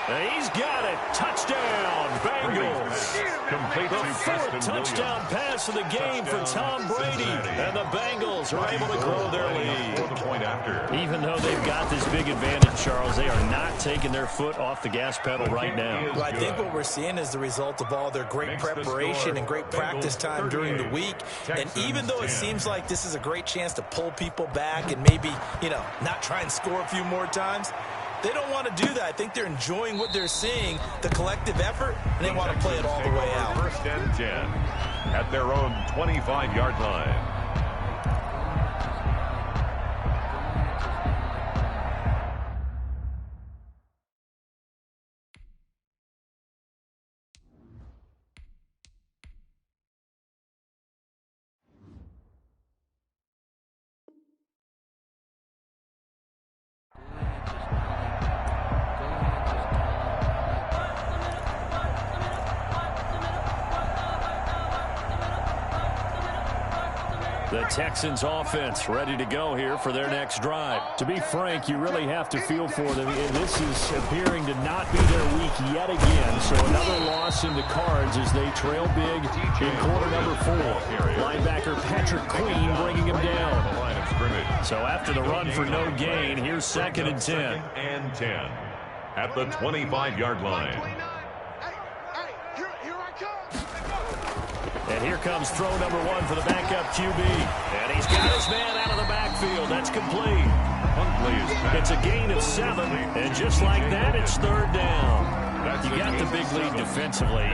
And he's got it. Touchdown, Bengals. Complete The to 4th Preston touchdown Williams. pass of the game for Tom Brady. And the Bengals are able to grow their lead. For the point after. Even though they've got this big advantage, Charles, they are not taking their foot off the gas pedal right now. Well, I think what we're seeing is the result of all their great preparation and great practice time during the week. And even though it seems like this is a great chance to pull people back and maybe, not try and score a few more times, they don't want to do that. I think they're enjoying what they're seeing, the collective effort, and they want to play it all the way out. 1st and 10 at their own 25-yard line. The Texans offense ready to go here for their next drive. To be frank, you really have to feel for them. And this is appearing to not be their week yet again. So another loss in the cards as they trail big in quarter number 4. Linebacker Patrick Queen bringing him down. So after the run for no gain, here's 2nd and 10. And 10 at the 25-yard line. And here comes throw number 1 for the backup QB. And he's got his man out of the backfield. That's complete. It's a gain of 7. And just like that, it's 3rd down. You got the big lead defensively.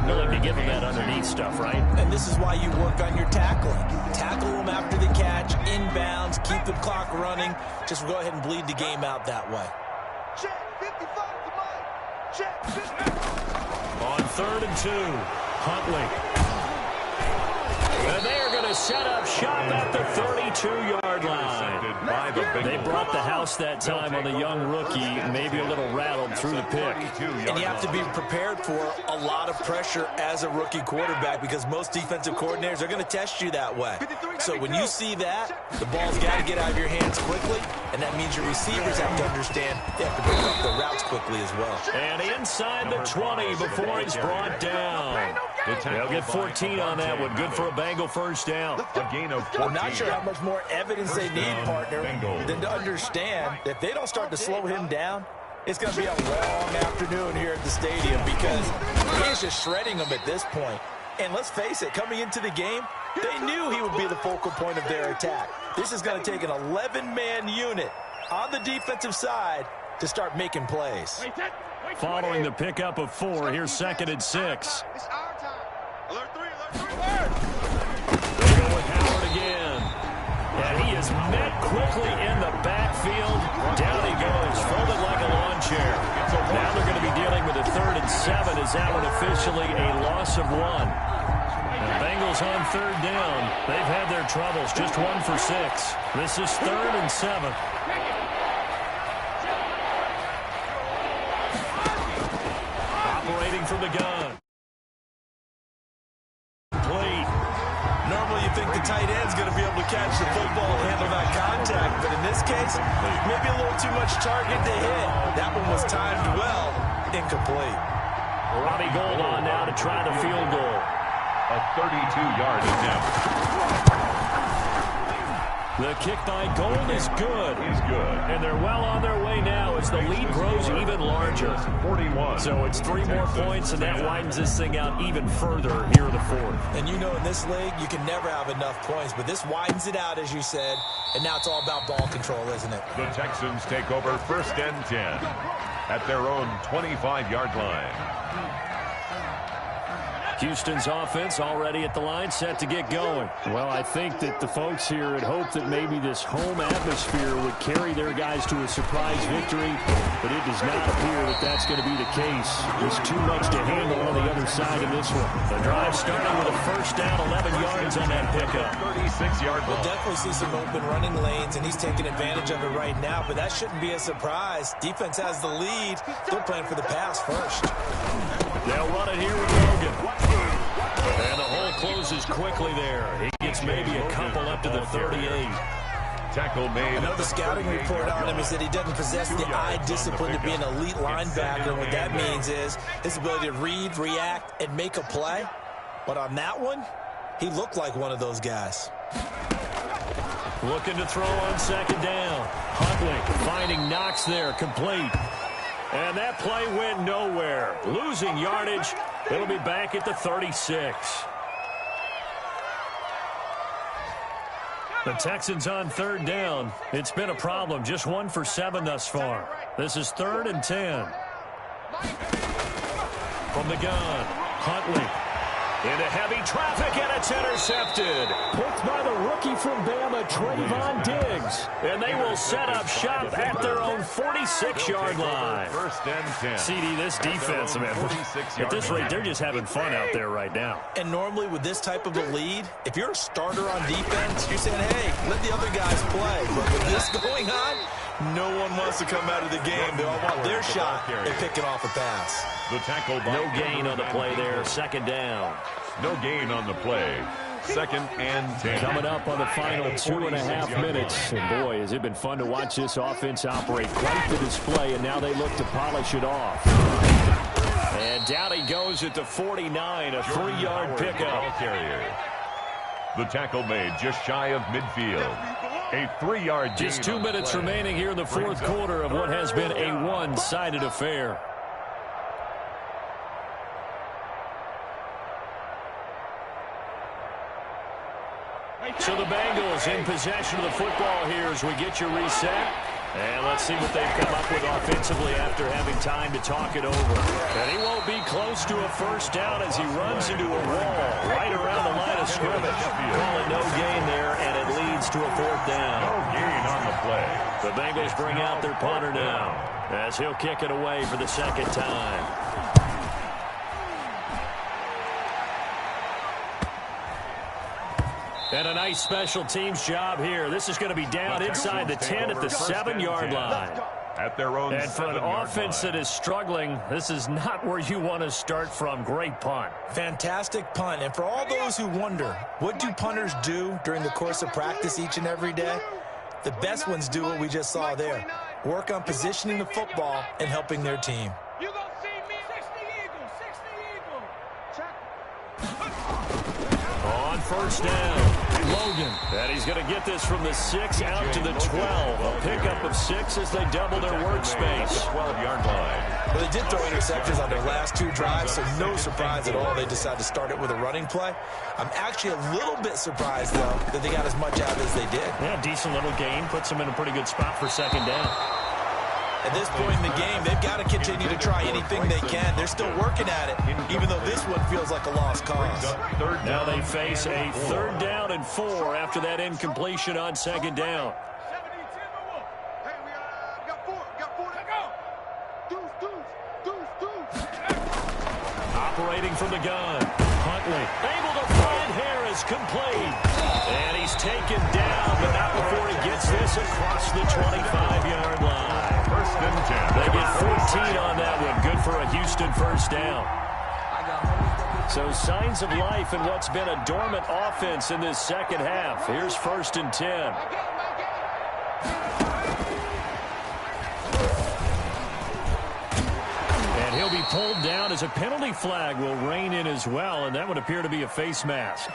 Willing to give him that underneath stuff, right? And this is why you work on your tackling. Tackle them after the catch, inbounds, keep the clock running. Just go ahead and bleed the game out that way. On 3rd and 2, Huntley. And they are going to set up shop at the 32-yard line. They brought the house that time on the young rookie, maybe a little rattled through the pick. And you have to be prepared for a lot of pressure as a rookie quarterback because most defensive coordinators are going to test you that way. So when you see that, the ball's got to get out of your hands quickly, and that means your receivers have to understand they have to pick up the routes quickly as well. And inside the 20 before he's brought down. They'll get 14 on that one. Good for a Bengal first down. A gain of 14. I'm not sure how much more evidence they need, partner, than to understand that if they don't start to slow him down, it's going to be a long afternoon here at the stadium because he's just shredding them at this point. And let's face it, coming into the game, they knew he would be the focal point of their attack. This is going to take an 11-man unit on the defensive side to start making plays. Following the pickup of 4, here's 2nd and 6. It's our time. Alert 3, alert 3, They go with Howard again. And he is met quickly in the backfield. Down he goes, folded like a lawn chair. Now they're going to be dealing with a 3rd and 7 as that one officially a loss of 1. The Bengals on 3rd down. They've had their troubles, just 1 for 6. This is 3rd and 7. Operating from the gun. Complete. Normally you think the tight end's going to be able to catch the football and handle that contact, but in this case, maybe a little too much target to hit. That one was timed well, incomplete. Robbie Gould on now to try the field goal. A 32-yard attempt. The kick by Gould is good. He's good. And they're well on their way now as the lead grows even larger. 41. So it's 3 more points, and that widens this thing out even further here in the 4th. And you know in this league, you can never have enough points, but this widens it out, as you said, and now it's all about ball control, isn't it? The Texans take over 1st and 10 at their own 25-yard line. Houston's offense already at the line, set to get going. Well, I think that the folks here had hoped that maybe this home atmosphere would carry their guys to a surprise victory, but it does not appear that that's going to be the case. There's too much to handle on the other side of this one. The drive starting with a 1st down, 11 yards on that pickup. 36-yard We'll definitely see some open running lanes, and he's taking advantage of it right now, but that shouldn't be a surprise. Defense has the lead. They're playing for the pass first. They'll run it here with Logan. And the hole closes quickly there. He gets maybe a couple up to the 38. Tackle made. Another scouting report on him is that he doesn't possess the eye discipline to be an elite linebacker. What that means is his ability to read, react, and make a play. But on that one, he looked like one of those guys. Looking to throw on 2nd down. Huntley finding Knox there, complete. And that play went nowhere. Losing yardage. It'll be back at the 36. The Texans on 3rd down. It's been a problem. Just 1 for 7 thus far. This is 3rd and 10. From the gun, Huntley. Into heavy traffic, and it's intercepted. Picked by the rookie from Bama, Trayvon Diggs. And they will set up shop at their own 46-yard line. 1st and 10. CD, this defense, man, at this rate, they're just having fun out there right now. And normally with this type of a lead, if you're a starter on defense, you're saying, hey, let the other guys play. But with this going on, no one wants to come out of the game. They all want their shot at picking off a pass. The tackle by no gain on the play there. 2nd down. No gain on the play. 2nd and 10. Coming up on the final 2.5 minutes. And boy, has it been fun to watch this offense operate. Quite the display, and now they look to polish it off. And down he goes at the 49, a 3-yard pickup. Carrier. The tackle made just shy of midfield. A 3-yard gain. Just 2 minutes remaining here in the fourth quarter of what has been a one-sided affair. So the Bengals in possession of the football here as we get your reset. And let's see what they've come up with offensively after having time to talk it over. And he won't be close to a first down as he runs into a wall right around the line of scrimmage. Call it no gain there, and it leads to a 4th down. No gain on the play. The Bengals bring out their punter now as he'll kick it away for the 2nd time. And a nice special teams job here. This is going to be down inside the 10 at the 7-yard line. At their own and for an offense that is struggling, this is not where you want to start from. Great punt. Fantastic punt. And for all those who wonder, what do punters do during the course of practice each and every day? The best ones do what we just saw there. Work on positioning the football and helping their team. You gonna see me 60 Eagle. On first down, Logan. And he's going to get this from the 6 out to the 12. A pickup of 6 as they double their workspace. 12-yard line. Well, they did throw interceptions on their last 2 drives, so no surprise at all they decided to start it with a running play. I'm actually a little bit surprised, though, that they got as much out as they did. Yeah, decent little gain. Puts them in a pretty good spot for 2nd down. At this point in the game, they've got to continue to try anything they can. They're still working at it, even though this one feels like a lost cause. Now they face a 3rd down and 4 after that incompletion on 2nd down. Hey, we got 4. Let go. Deuce. Operating from the gun. Huntley able to find Harris, complete. And he's taken down, but not before he gets this across the 25-yard line. 1st and 10. They get 14 on that one. Good for a Houston 1st down. So signs of life in what's been a dormant offense in this 2nd half. Here's 1st and 10. And he'll be pulled down as a penalty flag will rein in as well, and that would appear to be a face mask.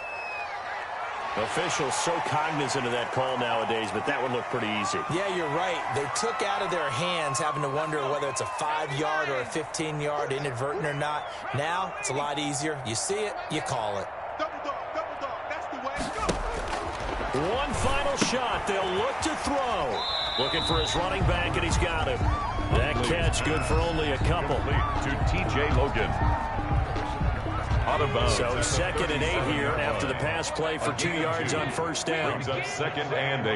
Officials so cognizant of that call nowadays, but that would look pretty easy. Yeah, you're right. They took out of their hands having to wonder whether it's a 5-yard or a 15-yard inadvertent or not. Now, it's a lot easier. You see it, you call it. Double dog. That's the way to go. One final shot. They'll look to throw. Looking for his running back, and he's got him. That catch good for only a couple. To T.J. Logan. Out of bounds. So 2nd and 8 here after the pass play for 2 yards on 1st down. Brings up 2nd and 8.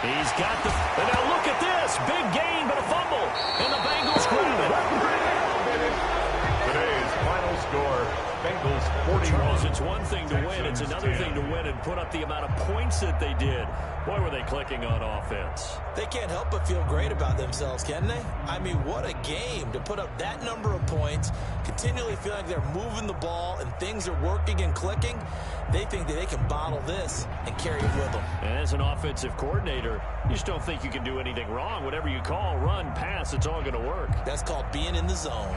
He's got the... And now look at this. Big gain, but a fumble. And the Bengals grab it. Today's final score, Bengals 41. Charles, it's one thing to win. It's another thing to win and put up the amount of points that they did. Boy, were they clicking on offense. They can't help but feel great about themselves, can they? I mean, what a game to put up that number of points, continually feeling like they're moving the ball and things are working and clicking. They think that they can bottle this and carry it with them. And as an offensive coordinator, you just don't think you can do anything wrong. Whatever you call, run, pass, it's all going to work. That's called being in the zone.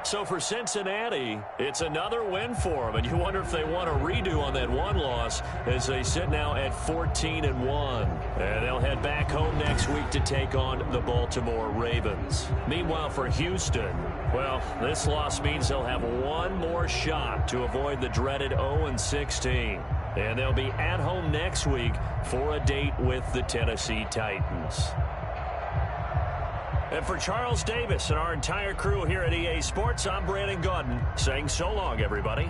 So for Cincinnati, it's another win for them, and you wonder if they want a redo on that one loss as they sit now at 14-1. And they'll head back home next week to take on the Baltimore Ravens. Meanwhile, for Houston, well, this loss means they'll have one more shot to avoid the dreaded 0-16. And they'll be at home next week for a date with the Tennessee Titans. And for Charles Davis and our entire crew here at EA Sports, I'm Brandon Gaudin saying so long, everybody.